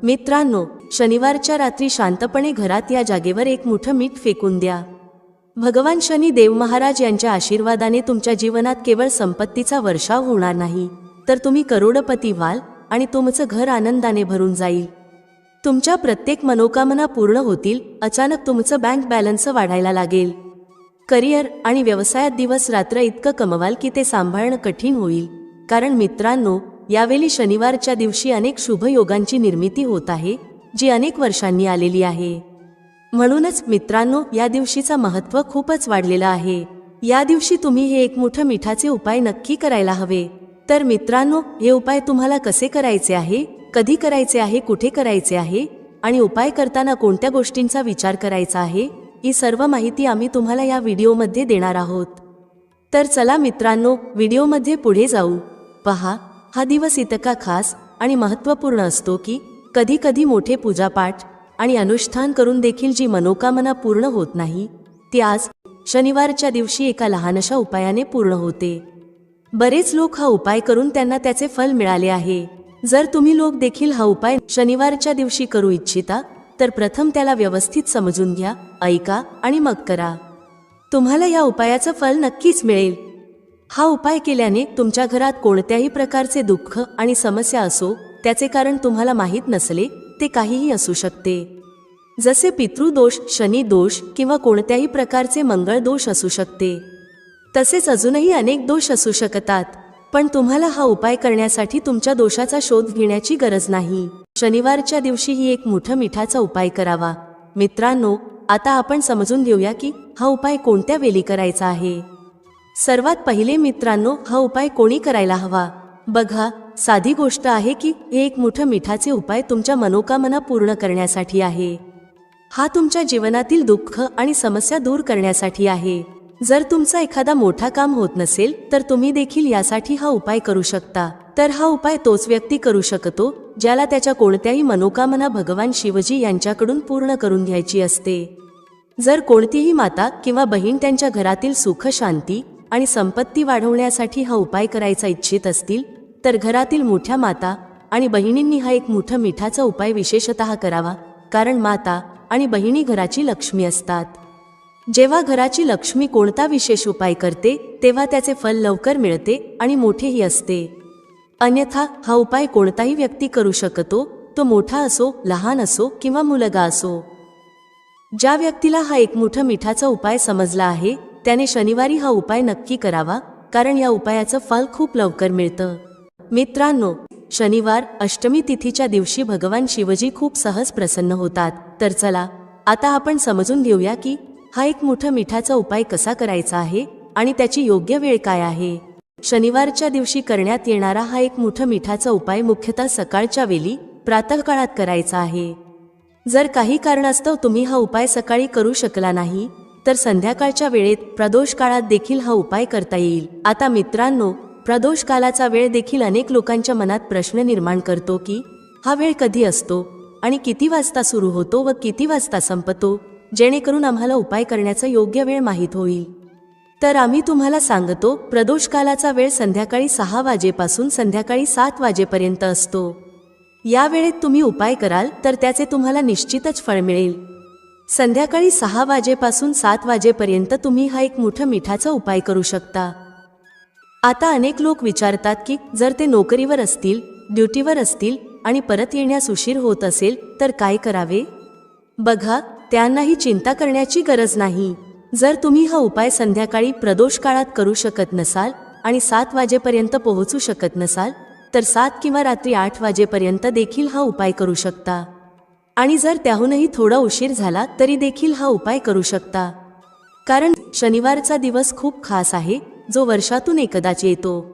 मित्रांनो, शनिवारच्या रात्री शांतपणे घरात या जागेवर एक मोठं मीठ फेकून द्या. भगवान शनी देव महाराज यांच्या आशीर्वादाने तुमच्या जीवनात केवळ संपत्तीचा वर्षाव होणार नाही, तर तुम्ही करोडपती व्हाल आणि तुमचं घर आनंदाने भरून जाईल. तुमच्या प्रत्येक मनोकामना पूर्ण होतील. अचानक तुमचं बँक बॅलन्स वाढायला लागेल. करिअर आणि व्यवसायात दिवस रात्र इतकं कमवाल की ते सांभाळणं कठीण होईल. कारण मित्रांनो, यावेळी शनिवारच्या दिवशी अनेक शुभयोगांची निर्मिती होत आहे, जी अनेक वर्षांनी आलेली आहे. म्हणूनच मित्रांनो, या दिवशीचा महत्त्व खूपच वाढलेलं आहे. या दिवशी तुम्ही हे एक मोठं मिठाचे उपाय नक्की करायला हवे. तर मित्रांनो, हे उपाय तुम्हाला कसे करायचे आहे, कधी करायचे आहे, कुठे करायचे आहे आणि उपाय करताना कोणत्या गोष्टींचा विचार करायचा आहे, ही सर्व माहिती आम्ही तुम्हाला या व्हिडिओमध्ये देणार आहोत. तर चला मित्रांनो, व्हिडिओमध्ये पुढे जाऊ. पहा, हा दिवस इतका खास आणि महत्त्वपूर्ण असतो की कधी कधी मोठे पूजापाठ आणि अनुष्ठान करून देखील जी मनोकामना पूर्ण होत नाही, ती आज शनिवारच्या दिवशी एका लहानशा उपायाने पूर्ण होते. बरेच लोक हा उपाय करून त्यांना त्याचे फल मिळाले आहे. जर तुम्ही लोक देखील हा उपाय शनिवारच्या दिवशी करू इच्छिता, तर प्रथम त्याला व्यवस्थित समजून घ्या, ऐका आणि मग करा. तुम्हाला या उपायाचं फल नक्कीच मिळेल. हा उपाय केल्याने तुमच्या घरात कोणत्याही प्रकारचे दुःख आणि समस्या असो, त्याचे कारण तुम्हाला माहीत नसले, ते काहीही असू शकते. जसे पितृदोष, शनी दोष किंवा कोणत्याही प्रकारचे मंगळ दोष असू शकते. तसेच अजूनही अनेक दोष असू शकतात. पण तुम्हाला हा उपाय करण्यासाठी तुमच्या दोषाचा शोध घेण्याची गरज नाही. शनिवारच्या दिवशी ही एक मोठा मिठाचा उपाय करावा. मित्रांनो, आता आपण समजून घेऊया की हा उपाय कोणत्या वेळी करायचा आहे. सर्वात पहिले मित्रांनो, हा उपाय कोणी करायला हवा. बघा, साधी गोष्ट आहे की हे एक मोठं मिठाचे उपाय तुमच्या मनोकामना पूर्ण करण्यासाठी आहे. हा तुमच्या जीवनातील दुःख आणि समस्या दूर करण्यासाठी आहे. जर तुमचा एखादा मोठा काम होत नसेल, तर तुम्ही देखील यासाठी हा उपाय करू शकता. तर हा उपाय तोच व्यक्ती करू शकतो ज्याला त्याच्या कोणत्याही मनोकामना भगवान शिवजी यांच्याकडून पूर्ण करून घ्यायची असते. जर कोणतीही माता किंवा बहीण त्यांच्या घरातील सुख, शांती आणि संपत्ती वाढवण्यासाठी हा उपाय करायचा इच्छित असतील, तर घरातील मोठ्या माता आणि बहिणींनी हा एक मोठा मिठाचा उपाय विशेषतः करावा. कारण माता आणि बहिणी घराची लक्ष्मी असतात. जेव्हा घराची लक्ष्मी कोणता विशेष उपाय करते, तेव्हा त्याचे फल लवकर मिळते आणि मोठेही असते. अन्यथा हा उपाय कोणताही व्यक्ती करू शकतो, तो मोठा असो, लहान असो किंवा मुलगा असो. ज्या व्यक्तीला हा एक मोठा मिठाचा उपाय समजला आहे, त्याने शनिवारी हा उपाय नक्की करावा. कारण या उपायाचं फल खूप लवकर मिळतं. मित्रांनो, शनिवार अष्टमी तिथीच्या दिवशी भगवान शिवजी खूप सहज प्रसन्न होतात. तर चला, आता आपण समजून घेऊया की हा एक मोठा मिठाचा उपाय कसा करायचा आहे आणि त्याची योग्य वेळ काय आहे. शनिवारच्या दिवशी करण्यात येणारा हा एक मोठा मिठाचा उपाय मुख्यतः सकाळच्या वेळी, प्रातःकाळात करायचा आहे. जर काही कारणास्तव तुम्ही हा उपाय सकाळी करू शकला नाही, तर संध्याकाळच्या वेळेत प्रदोष काळात देखील हा उपाय करता येईल. आता मित्रांनो, प्रदोष कालाचा वेळ देखील अनेक लोकांच्या मनात प्रश्न निर्माण करतो की हा वेळ कधी असतो आणि किती वाजता सुरू होतो व किती वाजता संपतो, जेणेकरून आम्हाला उपाय करण्याचा योग्य वेळ माहीत होईल. तर आम्ही तुम्हाला सांगतो, प्रदोष कालाचा वेळ संध्याकाळी 6 वाजेपासून संध्याकाळी 7 वाजेपर्यंत असतो. या वेळेत तुम्ही उपाय कराल तर त्याचे तुम्हाला निश्चितच फळ मिळेल. संध्याकाळी 6 वाजेपासून 7 वाजेपर्यंत तुम्ही हा एक मोठा मिठाचा उपाय करू शकता. आता अनेक लोक विचारतात की जर ते नोकरीवर असतील, ड्युटीवर असतील आणि परत येण्यास उशीर होत असेल, तर काय करावे. बघा, त्यांनाही चिंता करण्याची गरज नाही. जर तुम्ही हा उपाय संध्याकाळी प्रदोष काळात करू शकत नसाल आणि 7 वाजेपर्यंत पोहोचू शकत नसाल, तर 7 किंवा रात्री 8 वाजेपर्यंत देखील हा उपाय करू शकता. आणि जर त्याहूनही थोडा उशीर झाला तरी देखील हा उपाय करू शकता. कारण शनिवारचा दिवस खूप खास आहे, जो वर्षातून एकदाच येतो.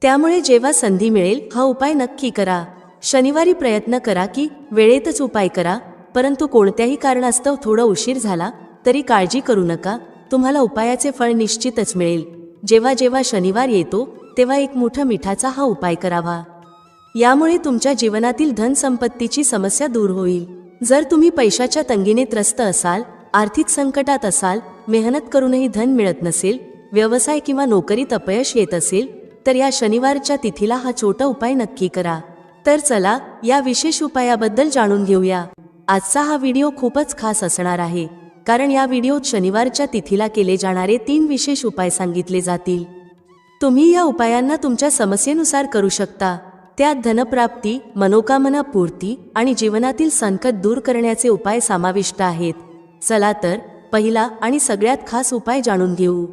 त्यामुळे जेव्हा संधी मिळेल, हा उपाय नक्की करा. शनिवारी प्रयत्न करा की वेळेतच उपाय करा. परंतु कोणत्याही कारणास्तव थोडा उशीर झाला तरी काळजी करू नका, तुम्हाला उपायाचे फळ निश्चितच मिळेल. जेव्हा जेव्हा शनिवार येतो, तेव्हा एक मोठा मिठाचा हा उपाय करावा. यामुळे तुमच्या जीवनातील धन संपत्तीची समस्या दूर होईल. जर तुम्ही पैशाच्या तंगीने त्रस्त असाल, आर्थिक संकटात असाल, मेहनत करूनही धन मिळत नसेल, व्यवसाय किंवा नोकरीत अपयश येत असेल, तर या शनिवारच्या तिथीला हा छोटा उपाय नक्की करा. तर चला या विशेष उपायाबद्दल जाणून घेऊया। आजचा हा व्हिडिओ खूपच खास असणार आहे, कारण या व्हिडिओत शनिवारच्या तिथीला केले जाणारे 3 विशेष उपाय सांगितले जातील। तुम्ही या उपायांना तुमच्या समस्येनुसार करू शकता। त्यात धनप्राप्ती, मनोकामना पूर्ती आणि जीवनातील संकट दूर करण्याचे उपाय समाविष्ट आहेत। चला तर पहिला आणि सगळ्यात खास उपाय जाणून घेऊ।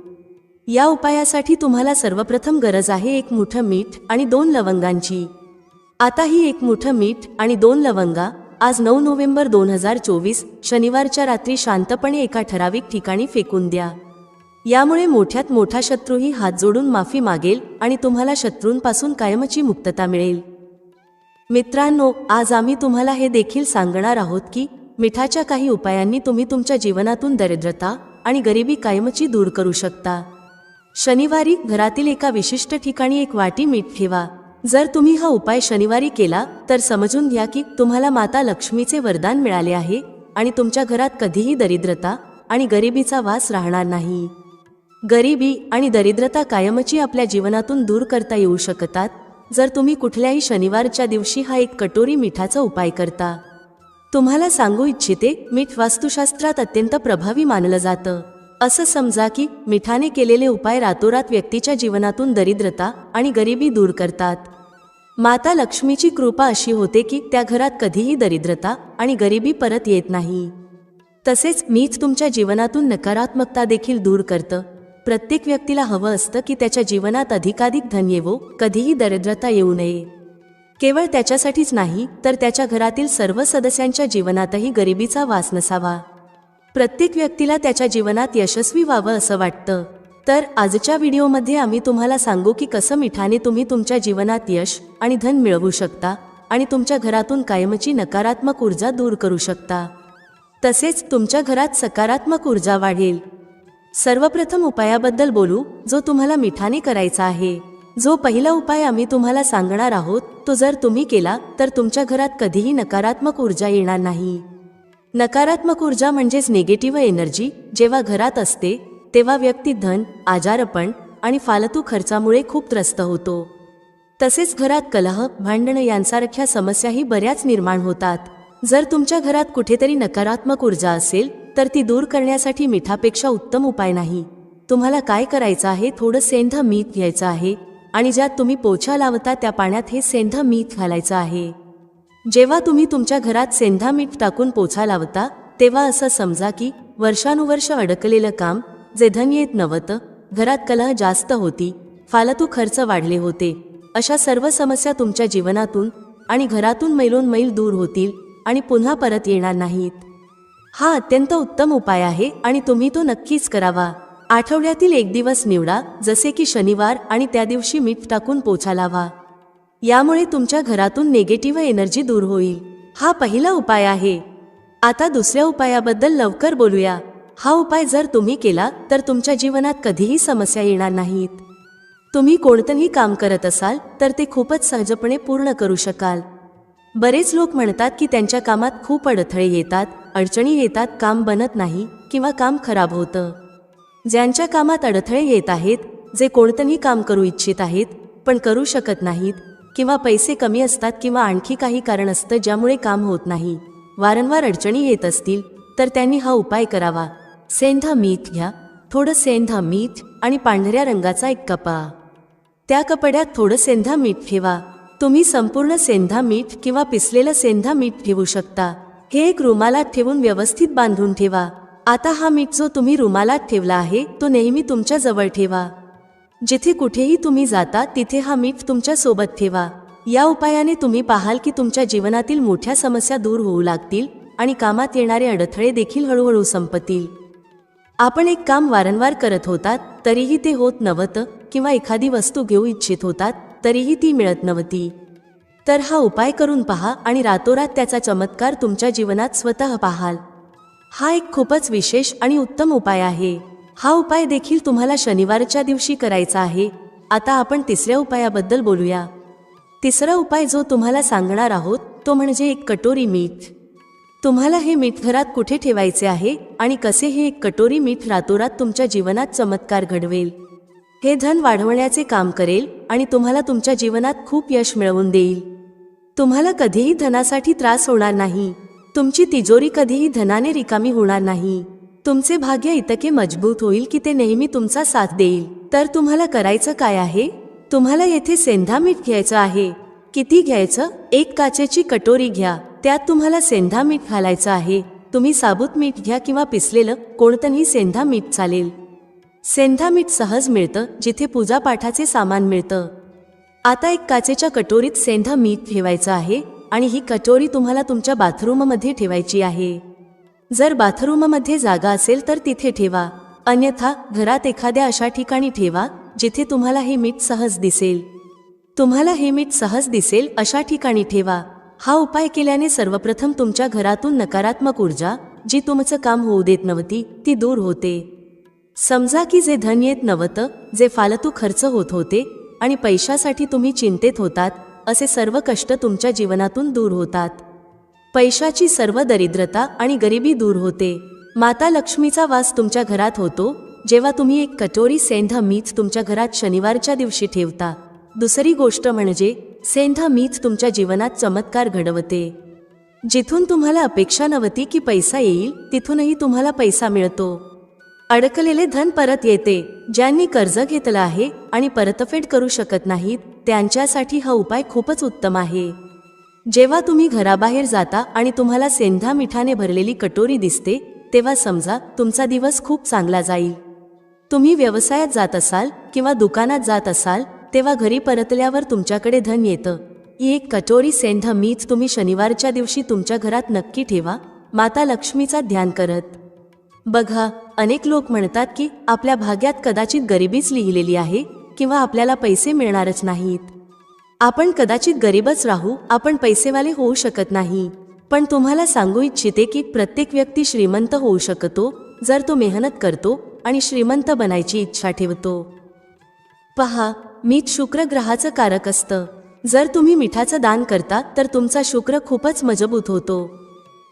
या उपायासाठी तुम्हाला सर्वप्रथम गरज आहे 1 मुठं मीठ आणि 2 लवंगांची। आता ही 1 मुठं मीठ आणि 2 लवंगा आज 9 नोव्हेंबर 2024 शनिवारच्या रात्री शांतपणे एका ठराविक ठिकाणी फेकून द्या। यामुळे मोठ्यात मोठा शत्रूही हात जोडून माफी मागेल आणि तुम्हाला शत्रूंपासून कायमची मुक्तता मिळेल। मित्रांनो, आज आम्ही तुम्हाला हे देखील सांगणार आहोत की मिठाच्या काही उपायांनी तुम्ही तुमच्या जीवनातून दरिद्रता आणि गरिबी कायमची दूर करू शकता। शनिवारी घरातील एका विशिष्ट ठिकाणी 1 वाटी मीठ ठेवा। जर तुम्ही हा उपाय शनिवारी केला तर समजून घ्या की तुम्हाला माता लक्ष्मीचे वरदान मिळाले आहे आणि तुमच्या घरात कधीही दरिद्रता आणि गरिबीचा वास राहणार नाही। गरिबी आणि दरिद्रता कायमची आपल्या जीवनातून दूर करता येऊ शकतात जर तुम्ही कुठल्याही शनिवारच्या दिवशी हा 1 कटोरी मिठाचा उपाय करता। तुम्हाला सांगू इच्छिते, मीठ वास्तुशास्त्रात अत्यंत प्रभावी मानलं जातं। असं समजा की मिठाने केलेले उपाय रातोरात व्यक्तीच्या जीवनातून दरिद्रता आणि गरिबी दूर करतात। माता लक्ष्मीची कृपा अशी होते की त्या घरात कधीही दरिद्रता आणि गरिबी परत येत नाही। तसेच मीठ तुमच्या जीवनातून नकारात्मकता देखील दूर करतं। प्रत्येक व्यक्तीला हवं असतं की त्याच्या जीवनात अधिकाधिक धन येवो, कधीही दरिद्रता येऊ नये। केवळ त्याच्यासाठीच नाही तर त्याच्या घरातील सर्व सदस्यांच्या जीवनातही गरिबीचा वास नसावा। प्रत्येक व्यक्तीला त्याच्या जीवनात यशस्वी व्हावं असं वाटतं। तर आजच्या व्हिडिओमध्ये आम्ही तुम्हाला सांगू की कसं मिठाने तुम्ही तुमच्या जीवनात यश आणि धन मिळवू शकता आणि तुमच्या घरातून कायमची नकारात्मक ऊर्जा दूर करू शकता। तसेच तुमच्या घरात सकारात्मक ऊर्जा वाढेल। सर्वप्रथम उपायाबद्दल बोलू जो तुम्हाला मिठाने करायचा आहे। जो पहिला उपाय आम्ही तुम्हाला सांगणार आहोत तो जर तुम्ही केला तर तुमच्या घरात कधीही नकारात्मक ऊर्जा येणार नाही। नकारात्मक ऊर्जा म्हणजेच निगेटिव्ह एनर्जी जेव्हा घरात असते तेव्हा व्यक्ती धन, आजारपण आणि फालतू खर्चामुळे खूप त्रस्त होतो। तसेच घरात कलह, भांडण यांसारख्या समस्याही बऱ्याच निर्माण होतात। जर तुमच्या घरात कुठेतरी नकारात्मक ऊर्जा असेल तर ती दूर करण्यासाठी मिठापेक्षा उत्तम उपाय नाही। तुम्हाला काय करायचं आहे, थोडं सेंधं मीठ घ्यायचं आहे आणि ज्यात तुम्ही पोछा लावता त्या पाण्यात हे सेंधं मीठ घालायचं आहे। जेव्हा तुम्ही तुमच्या घरात सेंधा मीठ टाकून पोछा लावता तेव्हा असं समजा की वर्षानुवर्ष अडकलेलं काम, जे धन येत नव्हतं, घरात कलह जास्त होती, फालतू खर्च वाढले होते, अशा सर्व समस्या तुमच्या जीवनातून आणि घरातून मैलोनमैल दूर होतील आणि पुन्हा परत येणार नाहीत। हा अत्यंत उत्तम उपाय आहे आणि तुम्ही तो नक्कीच करावा। आठवड्यातील 1 दिवस निवडा, जसे की शनिवार, आणि त्या दिवशी मीठ टाकून पोछा लावा। यामुळे तुमच्या घरातून निगेटिव्ह एनर्जी दूर होईल। हा पहिला उपाय आहे। आता दुसऱ्या उपायाबद्दल लवकर बोलूया। हा उपाय जर तुम्ही केला तर तुमच्या जीवनात कधीही समस्या येणार नाहीत। तुम्ही कोणतंही काम करत असाल तर ते खूपच सहजपणे पूर्ण करू शकाल। बरेच लोक म्हणतात की त्यांच्या कामात खूप अडथळे येतात, अडचणी येतात, काम बनत नाही किंवा काम खराब होतं। ज्यांच्या कामात अडथळे येत आहेत, जे कोणतंही काम करू इच्छित आहेत पण करू शकत नाहीत, किंवा पैसे कमी असतात किंवा आणखी काही कारण असतं ज्यामुळे काम होत नाही, वारंवार अडचणी येत असतील तर त्यांनी हा उपाय करावा। सेंधा मीठ घ्या, थोडं सेंधा मीठ आणि पांढऱ्या रंगाचा 1 कपडा, त्या कपड्यात थोडं सेंधा मीठ ठेवा। तुम्ही संपूर्ण सेंधा मीठ किंवा पिसलेलं सेंधा मीठ ठेवू शकता। हे 1 रुमालात ठेवून व्यवस्थित बांधून ठेवा। आता हा मीठ जो तुम्ही रुमालात ठेवला आहे तो नेहमी तुमच्या जवळ ठेवा। जिथे कुठेही तुम्ही जाता तिथे हा मीठ तुमच्या सोबत ठेवा। या उपायाने तुम्ही पाहाल की तुमच्या जीवनातील मोठ्या समस्या दूर होऊ लागतील आणि कामात येणारे अडथळे देखील हळूहळू संपतील। आपण एक काम वारंवार करत होतात तरीही ते होत नव्हतं, किंवा एखादी वस्तू घेऊ इच्छित होतात तरीही ती मिळत नव्हती, तर हा उपाय करून पहा आणि रातोरात त्याचा चमत्कार तुमच्या जीवनात स्वतः पाहाल। हा एक खूपच विशेष आणि उत्तम उपाय आहे। हा उपाय देखील तुम्हाला शनिवारच्या दिवशी करायचा आहे। आता आपण तिसऱ्या उपायाबद्दल बोलूया। तिसरा उपाय जो तुम्हाला सांगणार आहोत तो म्हणजे 1 कटोरी मीठ। तुम्हाला हे मीठ घरात कुठे ठेवायचे आहे आणि कसे हे 1 कटोरी मीठ रातोरात तुमच्या जीवनात चमत्कार घडवेल। हे धन वाढवण्याचे काम करेल आणि तुम्हाला तुमच्या जीवनात खूप यश मिळवून देईल। तुम्हाला कधीही धनासाठी त्रास होणार नाही. तुमची तिजोरी कधीही धनाने रिकामी होणार नाही. तुमचे भाग्य इतके मजबूत होईल की ते नेहमी तुमचा साथ देईल. तर तुम्हाला करायचं काय आहे? तुम्हाला येथे सेंधा मीठ घ्यायचं आहे. किती घ्यायचं? एक काचेची कटोरी घ्या. त्यात तुम्हाला सेंधा मीठ घालायचं आहे. तुम्ही साबूत मीठ घ्या किंवा पिसलेलं कोणतंही सेंधा मीठ चालेल. सेंधा मीठ सहज मिळतं जिथे पूजापाठाचे सामान मिळतं. आता एक काचेच्या कटोरीत सेंधा मीठ ठेवायचं आहे आणि ही कटोरी तुम्हाला तुमच्या बाथरूममध्ये ठेवायची आहे. जर बाथरूममध्ये जागा असेल तर तिथे ठेवा, अन्यथा घरात एखाद्या अशा ठिकाणी ठेवा जिथे तुम्हाला हे मीठ सहज दिसेल. तुम्हाला हे मीठ सहज दिसेल अशा ठिकाणी ठेवा. हा उपाय केल्याने सर्वप्रथम तुमच्या घरातून नकारात्मक ऊर्जा जी तुमचं काम होऊ देत नव्हती ती दूर होते. समजा की जे धन येत नव्हतं, जे फालतू खर्च होत होते आणि पैशासाठी तुम्ही चिंतेत होतात, असे सर्व कष्ट तुमच्या जीवनातून दूर होतात. पैशाची सर्व दरिद्रता आणि गरिबी दूर होते. माता लक्ष्मीचा वास तुमच्या घरात होतो जेव्हा तुम्ही एक कटोरी सेंधा मीठ तुमच्या घरात शनिवारच्या दिवशी ठेवता. दुसरी गोष्ट म्हणजे सेंधा मीठ तुमच्या जीवनात चमत्कार घडवते. जिथून तुम्हाला अपेक्षा नव्हती की पैसा येईल तिथूनही तुम्हाला पैसा मिळतो. अडकलेले धन परत येते. ज्यांनी कर्ज घेतलं आहे आणि परतफेड करू शकत नाहीत त्यांच्यासाठी हा उपाय खूपच उत्तम आहे. जेव्हा तुम्ही घराबाहेर जाता आणि तुम्हाला सेंधा मिठाने भरलेली कटोरी दिसते तेव्हा समजा तुमचा दिवस खूप चांगला जाईल. तुम्ही व्यवसायात जात असाल किंवा दुकानात जात असाल तेव्हा घरी परतल्यावर तुमच्याकडे धन येतं. ही एक कटोरी सेंधा मीठ तुम्ही शनिवारच्या दिवशी तुमच्या घरात नक्की ठेवा, माता लक्ष्मीचा ध्यान करत. बघा, अनेक लोक म्हणतात की आपल्या भाग्यात कदाचित गरिबीच लिहिलेली आहे किंवा आपल्याला पैसे मिळणारच नाहीत. आपण कदाचित गरीबच राहू, आपण पैसेवाले होऊ शकत नाही. पण तुम्हाला सांगू इच्छिते की प्रत्येक व्यक्ती श्रीमंत होऊ शकतो जर तो मेहनत करतो आणि श्रीमंत बनायची इच्छा ठेवतो. पहा, मीठ शुक्र ग्रहाचं कारक असतं. जर तुम्ही मिठाचं दान करता तर तुमचा शुक्र खूपच मजबूत होतो.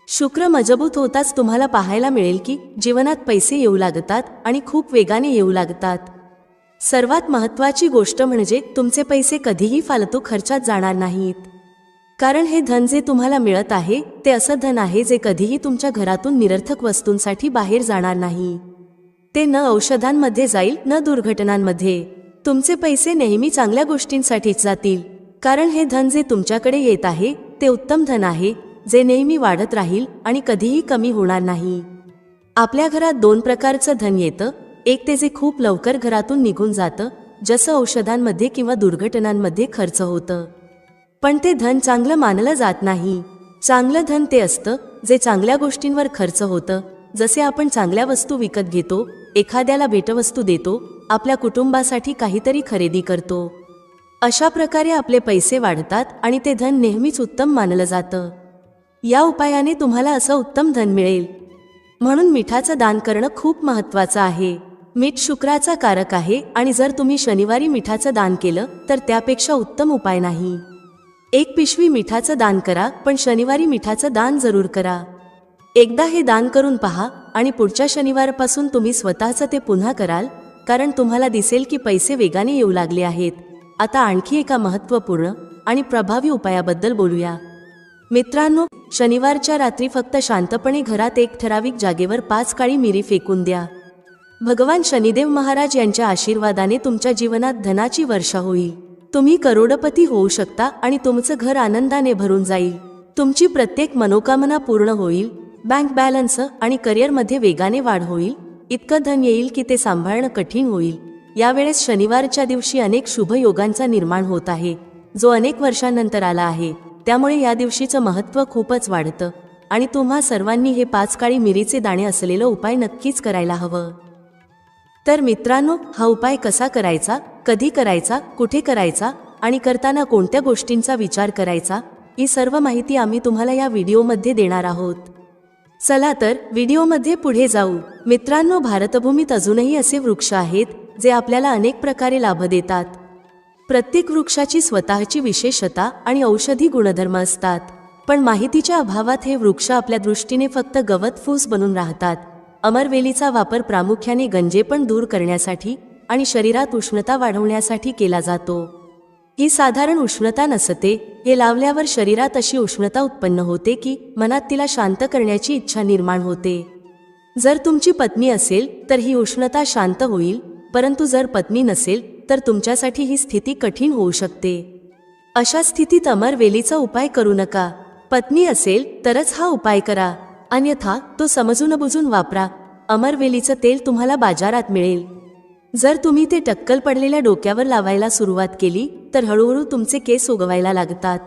शुक्र मजबूत होताच तुम्हाला पाहायला मिळेल की जीवनात पैसे येऊ लागतात आणि खूप वेगाने येऊ लागतात. सर्वात महत्त्वाची गोष्ट म्हणजे तुमचे पैसे कधीही फालतू खर्चात जाणार नाहीत. कारण हे धन जे तुम्हाला मिळत आहे ते असं धन आहे जे कधीही तुमच्या घरातून निरर्थक वस्तूंसाठी बाहेर जाणार नाही. ते न औषधांमध्ये जाईल न दुर्घटनांमध्ये. तुमचे पैसे नेहमी चांगल्या गोष्टींसाठीच जातील. कारण हे धन जे तुमच्याकडे येत आहे ते उत्तम धन आहे जे नेहमी वाढत राहील आणि कधीही कमी होणार नाही. आपल्या घरात दोन प्रकारचं धन येतं. एक ते जे खूप लवकर घरातून निघून जातं, जसं औषधांमध्ये किंवा दुर्घटनांमध्ये खर्च होतं. पण ते धन चांगलं मानलं जात नाही. चांगलं धन ते असतं जे चांगल्या गोष्टींवर खर्च होतं. जसे आपण चांगल्या वस्तू विकत घेतो, एखाद्याला भेटवस्तू देतो, आपल्या कुटुंबासाठी काहीतरी खरेदी करतो. अशा प्रकारे आपले पैसे वाढतात आणि ते धन नेहमीच उत्तम मानलं जातं. या उपायाने तुम्हाला असं उत्तम धन मिळेल. म्हणून मिठाचं दान करणं खूप महत्त्वाचं आहे. मीठ शुक्राचा कारक आहे आणि जर तुम्ही शनिवारी मिठाचं दान केलं तर त्यापेक्षा उत्तम उपाय नाही. एक पिशवी मिठाचं दान करा, पण शनिवारी मिठाचं दान जरूर करा. एकदा हे दान करून पहा आणि पुढच्या शनिवारपासून तुम्ही स्वतःचं ते पुन्हा कराल, कारण तुम्हाला दिसेल की पैसे वेगाने येऊ लागले आहेत. आता आणखी एका महत्त्वपूर्ण आणि प्रभावी उपायाबद्दल बोलूया. मित्रांनो, शनिवारच्या रात्री फक्त शांतपणे घरात एक ठराविक जागेवर 5 काळी मिरी फेकून द्या. भगवान शनिदेव महाराज यांच्या आशीर्वादाने तुमच्या जीवनात धनाची वर्षा होईल. तुम्ही करोडपती होऊ शकता आणि तुमचं घर आनंदाने भरून जाईल. तुमची प्रत्येक मनोकामना पूर्ण होईल. बँक बॅलन्स आणि करिअरमध्ये वेगाने वाढ होईल. इतकं धन येईल की ते सांभाळणं कठीण होईल. यावेळेस शनिवारच्या दिवशी अनेक शुभ योगांचा निर्माण होत आहे, जो अनेक वर्षांनंतर आला आहे. त्यामुळे या दिवशीचं महत्त्व खूपच वाढतं आणि तुम्हा सर्वांनी हे 5 काळी मिरीचे दाणे असलेलं उपाय नक्कीच करायला हवं. तर मित्रांनो, हा उपाय कसा करायचा, कधी करायचा, कुठे करायचा आणि करताना कोणत्या गोष्टींचा विचार करायचा, ही सर्व माहिती आम्ही तुम्हाला या व्हिडिओमध्ये देणार आहोत. चला तर व्हिडिओमध्ये पुढे जाऊ. मित्रांनो, भारतभूमीत अजूनही असे वृक्ष आहेत जे आपल्याला अनेक प्रकारे लाभ देतात. प्रत्येक वृक्षाची स्वतःची विशेषता आणि औषधी गुणधर्म असतात. पण माहितीच्या अभावात हे वृक्ष आपल्या दृष्टीने फक्त गवत फूस बनून राहतात. अमरवेलीचा वापर प्रामुख्याने गंजेपण दूर करण्यासाठी आणि शरीरात उष्णता वाढवण्यासाठी केला जातो. ही साधारण उष्णता नसते, हे लावल्यावर शरीरात अशी उष्णता उत्पन्न होते की मनात तिला शांत करण्याची इच्छा निर्माण होते. जर तुमची पत्नी असेल तर ही उष्णता शांत होईल, परंतु जर पत्नी नसेल तर तुमच्यासाठी ही स्थिती कठीण होऊ शकते. अशा स्थितीत अमरवेलीचा उपाय करू नका. पत्नी असेल तरच हा उपाय करा, अन्यथा तो समजून बुजून वापरा. अमरवेलीचं तेल तुम्हाला बाजारात मिळेल. जर तुम्ही ते टक्कल पडलेल्या डोक्यावर लावायला सुरुवात केली तर हळूहळू तुमचे केस उगवायला लागतात.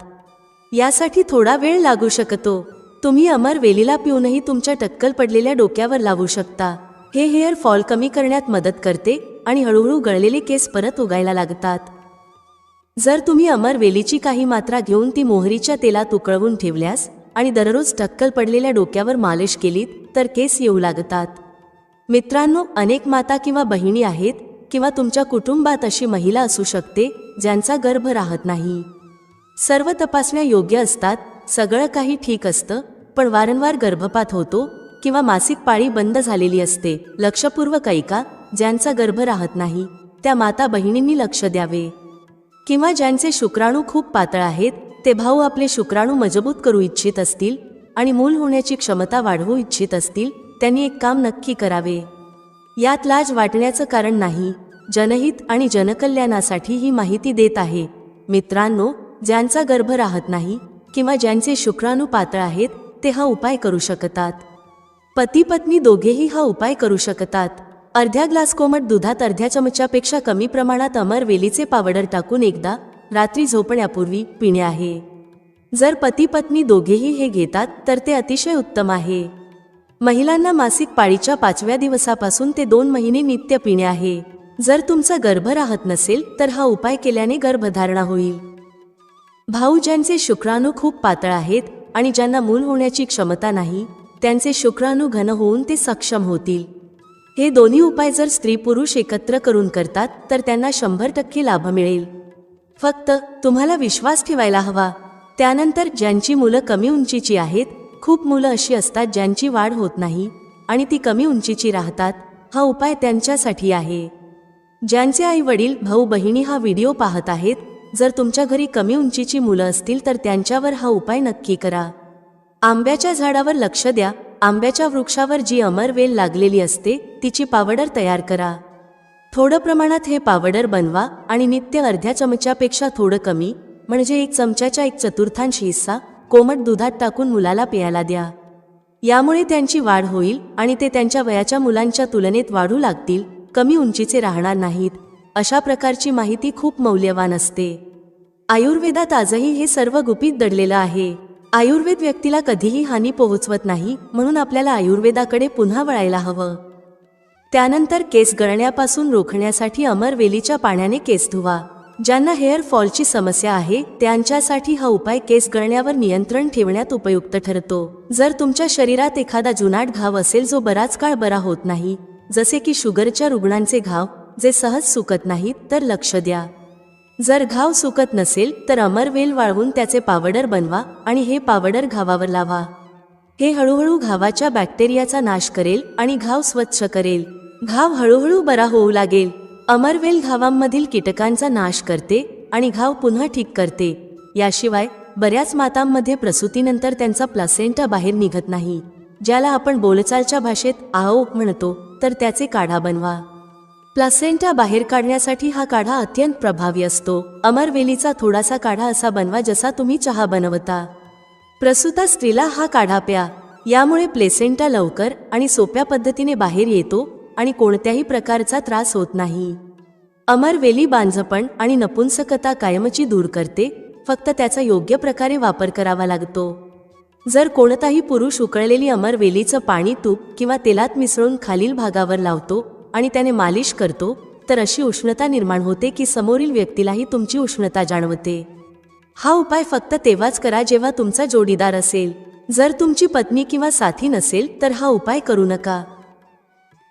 यासाठी थोडा वेळ लागू शकतो. तुम्ही अमरवेलीला पिऊनही तुमच्या टक्कल पडलेल्या डोक्यावर लावू शकता. हे हेअर फॉल कमी करण्यात मदत करते आणि हळूहळू गळलेले केस परत उगायला लागतात. जर तुम्ही अमरवेलीची काही मात्रा घेऊन ती मोहरीच्या तेलात उकळवून ठेवल्यास आणि दररोज टक्कल पडलेल्या डोक्यावर मालिश केलीत तर केस येऊ लागतात. मित्रांनो, अनेक माता किंवा बहिणी आहेत किंवा तुमच्या कुटुंबात अशी महिला असू शकते ज्यांचा गर्भ राहत नाही. सर्व तपासण्या योग्य असतात, सगळं काही ठीक असतं, पण वारंवार गर्भपात होतो किंवा मासिक पाळी बंद झालेली असते. लक्षपूर्वक ऐका, ज्यांचा गर्भ राहत नाही त्या माता बहिणींनी लक्ष द्यावे. किंवा ज्यांचे शुक्राणू खूप पातळ आहेत, ते भाऊ आपले शुक्राणू मजबूत करू इच्छित असतील आणि मूल होण्याची क्षमता वाढवू इच्छित असतील, त्यांनी एक काम नक्की करावे. यात लाज वाटण्याचं कारण नाही. जनहित आणि जनकल्याणासाठी ही माहिती देत आहे. मित्रांनो, ज्यांचा गर्भ राहत नाही किंवा ज्यांचे शुक्राणू पातळ आहेत ते हा उपाय करू शकतात. पती पत्नी दोघेही हा उपाय करू शकतात. अर्ध्या ग्लास कोमट दुधात अर्ध्या चमच्यापेक्षा कमी प्रमाणात अमरवेलीचे पावडर टाकून एकदा रात्री झोपण्यापूर्वी पिणे आहे. जर पती पत्नी दोघेही हे घेतात तर ते अतिशय उत्तम आहे. महिलांना मासिक पाळीच्या 5व्या दिवसापासून ते 2 महिने नित्य पिणे आहे. जर तुमचा गर्भ राहत नसेल तर हा उपाय केल्याने गर्भधारणा होईल. भाऊ ज्यांचे शुक्राणू खूप पातळ आहेत आणि ज्यांना मूल होण्याची क्षमता नाही, त्यांचे शुक्राणू घन होऊन ते सक्षम होतील. हे दोन्ही उपाय जर स्त्री पुरुष एकत्र करून करतात तर त्यांना 100% लाभ मिळेल. फक्त तुम्हाला विश्वास ठेवायला हवा. त्यानंतर ज्यांची मुलं कमी उंचीची आहेत, खूप मुलं अशी असतात ज्यांची वाढ होत नाही आणि ती कमी उंचीची राहतात, हा उपाय त्यांच्यासाठी आहे. ज्यांचे आई वडील भाऊ बहिणी हा व्हिडिओ पाहत आहेत, जर तुमच्या घरी कमी उंचीची मुलं असतील तर त्यांच्यावर हा उपाय नक्की करा. आंब्याच्या झाडावर लक्ष द्या. आंब्याच्या वृक्षावर जी अमरवेल लागलेली असते तिची पावडर तयार करा. थोडं प्रमाणात हे पावडर बनवा आणि नित्य अर्ध्या चमच्यापेक्षा थोडं कमी, म्हणजे 1 चमच्याच्या 1/4 हिस्सा कोमट दुधात टाकून मुलाला प्यायला द्या. यामुळे त्यांची वाढ होईल आणि ते त्यांच्या वयाच्या मुलांच्या तुलनेत वाढू लागतील, कमी उंचीचे राहणार नाहीत. अशा प्रकारची माहिती खूप मौल्यवान असते. आयुर्वेदात आजही हे सर्व गुपित दडलेलं आहे. आयुर्वेद व्यक्तीला कधीही हानी पोहोचवत नाही, म्हणून आपल्याला आयुर्वेदाकडे पुन्हा वळायला हवं. त्यानंतर केस गळण्यापासून रोखण्यासाठी अमरवेलीच्या पाण्याने केस धुवा. ज्यांना हेअर फॉलची समस्या आहे त्यांच्यासाठी हा उपाय केस गळण्यावर नियंत्रण ठेवण्यात उपयुक्त ठरतो. जर तुमच्या शरीरात एखादा जुनाट घाव असेल जो बराच काळ बरा होत नाही, जसे की शुगरच्या रुग्णांचे घाव जे सहज सुकत नाहीत, तर लक्ष द्या. जर घाव सुकत नसेल तर अमरवेल वाळवून त्याचे पावडर बनवा आणि हे पावडर घावावर लावा. हे हळूहळू घावाच्या बॅक्टेरियाचा नाश करेल आणि घाव स्वच्छ करेल. घाव हळूहळू बरा होऊ लागेल. अमरवेल घावांमधील कीटकांचा नाश करते आणि घाव पुन्हा ठीक करते. याशिवाय बऱ्याच मातांमध्ये प्रसूतीनंतर त्यांचा प्लासेंटा बाहेर निघत नाही, ज्याला आपण बोलचालच्या भाषेत आओ म्हणतो, तर त्याचे काढा बनवा. प्लासेंटा बाहेर काढण्यासाठी हा काढा अत्यंत प्रभावी असतो. अमरवेलीचा थोडासा काढा असा बनवा जसा तुम्ही चहा बनवता. प्रसूता स्त्रीला हा काढा प्या. यामुळे प्लेसेंटा लवकर आणि सोप्या पद्धतीने बाहेर येतो आणि कोणत्याही प्रकारचा त्रास होत नाही. अमरवेली बांझपण आणि नपुंसकता कायमची दूर करते, फक्त त्याचा योग्य प्रकारे वापर करावा लागतो. जर कोणताही पुरुष उकळलेली अमरवेलीचं पाणी तूप किंवा तेलात मिसळून खालील भागावर लावतो आणि त्याने मालिश करतो, तर अशी उष्णता निर्माण होते की समोरील व्यक्तीलाही तुमची उष्णता जाणवते. हा उपाय फक्त तेव्हाच करा जेव्हा तुमचा जोडीदार असेल. जर तुमची पत्नी किंवा साथी नसेल तर हा उपाय करू नका.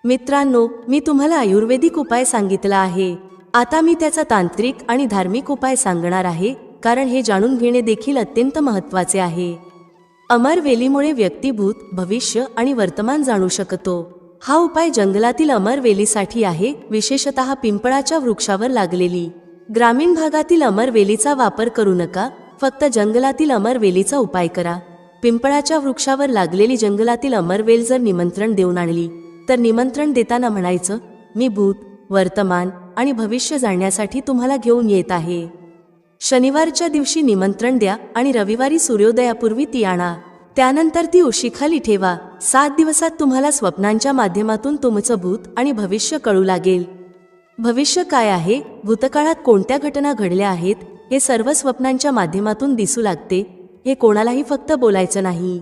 मित्रांनो, मी तुम्हाला आयुर्वेदिक उपाय सांगितला आहे. आता मी त्याचा तांत्रिक आणि धार्मिक उपाय सांगणार आहे, कारण हे जाणून घेणे देखील अत्यंत महत्त्वाचे आहे. अमरवेलीमुळे व्यक्ती भूत, भविष्य आणि वर्तमान जाणू शकतो. हा उपाय जंगलातील अमरवेलीसाठी आहे, विशेषतः पिंपळाच्या वृक्षावर लागलेली. ग्रामीण भागातील अमरवेलीचा वापर करू नका, फक्त जंगलातील अमरवेलीचा उपाय करा. पिंपळाच्या वृक्षावर लागलेली जंगलातील अमरवेल जर निमंत्रण देऊन आणली तर निमंत्रण देताना म्हणायचं, मी भूत, वर्तमान आणि भविष्य जाणण्यासाठी तुम्हाला घेऊन येत आहे. शनिवारच्या दिवशी निमंत्रण द्या आणि रविवारी सूर्योदयापूर्वी ती आणा. त्यानंतर ती उशीखाली ठेवा. 7 दिवसात तुम्हाला स्वप्नांच्या माध्यमातून तुमचं भूत आणि भविष्य कळू लागेल. भविष्य काय आहे, भूतकाळात कोणत्या घटना घडल्या आहेत, हे सर्व स्वप्नांच्या माध्यमातून दिसू लागते. हे कोणालाही फक्त बोलायचं नाही.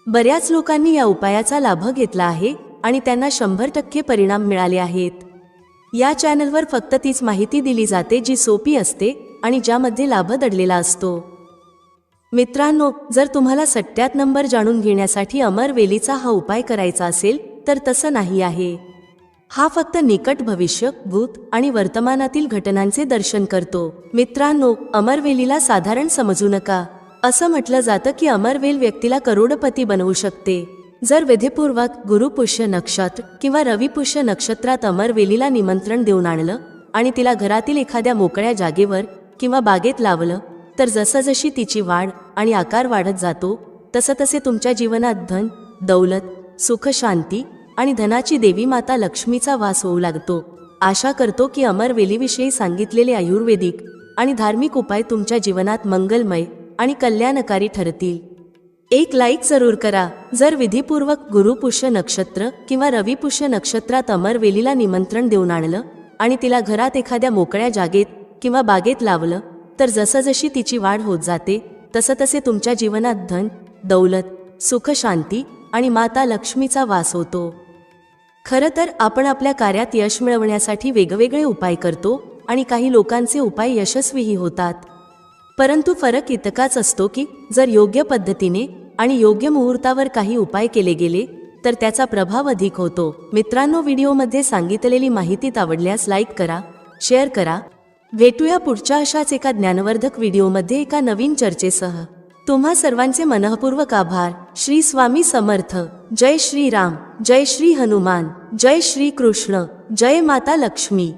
बऱ्याच लोकांनी या उपायाचा लाभ घेतला आहे आणि त्यांना 100% परिणाम मिळाले आहेत. या चॅनलवर फक्त तीच माहिती दिली जाते जी सोपी असते आणि ज्यामध्ये लाभ दडलेला असतो. मित्रांनो, जर तुम्हाला सट्ट्यात नंबर जाणून घेण्यासाठी अमरवेलीचा हा उपाय करायचा असेल तर तसं नाही आहे. हा फक्त निकट भविष्य, भूत आणि वर्तमानातील घटनांचे दर्शन करतो. मित्रांनो, अमरवेलीला साधारण समजू नका. असं म्हटलं जातं की अमरवेल व्यक्तीला करोडपती बनवू शकते. जर विधीपूर्वक गुरुपुष्य नक्षत्र किंवा रविपुष्य नक्षत्रात अमरवेलीला निमंत्रण देऊन आणलं आणि तिला घरातील एखाद्या मोकळ्या जागेवर किंवा बागेत लावलं तर जसजशी तिची वाढ आणि आकार वाढत जातो तसतसे तुमच्या जीवनात धन, दौलत, सुख, शांती आणि धनाची देवी माता लक्ष्मीचा वास होऊ लागतो. आशा करतो की अमरवेलीविषयी सांगितलेले आयुर्वेदिक आणि धार्मिक उपाय तुमच्या जीवनात मंगलमय आणि कल्याणकारी ठरतील. एक लाईक जरूर करा. जर विधीपूर्वक गुरुपुष्य नक्षत्र किंवा रविपुष्य नक्षत्रात अमरवेलीला निमंत्रण देऊन आणलं आणि तिला घरात एखाद्या मोकळ्या जागेत किंवा बागेत लावलं तर जसजशी तिची वाढ होत जाते तसतसे तुमच्या जीवनात धन, दौलत, सुख, शांती आणि माता लक्ष्मीचा वास होतो. खरं तर आपण आपल्या कार्यात यश मिळवण्यासाठी वेगवेगळे उपाय करतो आणि काही लोकांचे उपाय यशस्वीही होतात. परंतु फरक इतकाच असतो की जर योग्य पद्धतीने आणि योग्य मुहूर्तावर काही उपाय केले गेले तर त्याचा प्रभाव अधिक होतो. मित्रांनो, व्हिडिओमध्ये सांगितलेली माहिती आवडल्यास लाईक करा, शेअर करा. भेटूया पुढच्या अशाच एका ज्ञानवर्धक व्हिडिओमध्ये एका नवीन चर्चेसह. तुम्हा सर्वांचे मनःपूर्वक आभार. श्री स्वामी समर्थ. जय श्री राम, जय श्री हनुमान, जय श्री कृष्ण, जय माता लक्ष्मी.